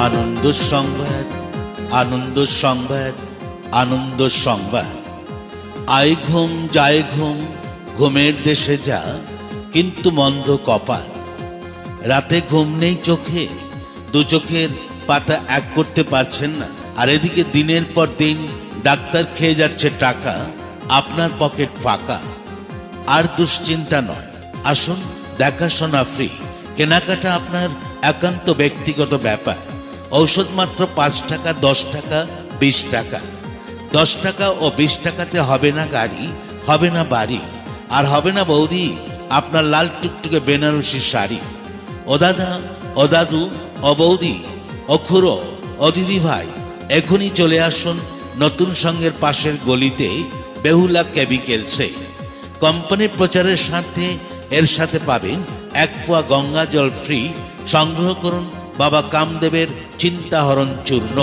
আনন্দ সংবাদ, আনন্দ সংবাদ, আনন্দ সংবাদ। আয় ঘুম যায় ঘুম, ঘুমের দেশে যা, কিন্তু মন্দ কপাল। রাতে ঘুম নেই চোখে, দু চোখের পাতা এক করতে পারছেন না, আর এদিকে দিনের পর দিন ডাক্তার খেয়ে যাচ্ছে টাকা, আপনার পকেট ফাঁকা। আর দুশ্চিন্তা নয়, আসুন দেখাশোনা ফ্রি, কেনাকাটা আপনার একান্ত ব্যক্তিগত ব্যাপার। ঔষধ মাত্র 5 টাকা, 10 টাকা, 20 টাকা। 10 টাকা ও 20 টাকাতে হবে না গাড়ি, হবে না বাড়ি, আর হবে না বৌদি আপনার লাল টুকটুকে বেনারসি শাড়ি। ও দাদা, ও দাদু, ও বৌদি, ও খুড়ো, ও দিদি ভাই, এখনই চলে আসুন নতুন সঙ্গের পাশের গলিতে বেহুলা কেমিক্যালসে। কোম্পানির প্রচারের স্বার্থে এর সাথে পাবেন 1 পোয়া গঙ্গা জল ফ্রি। সংগ্রহ করুন বাবা কামদেবের চিন্তাহরণ চূর্ণ।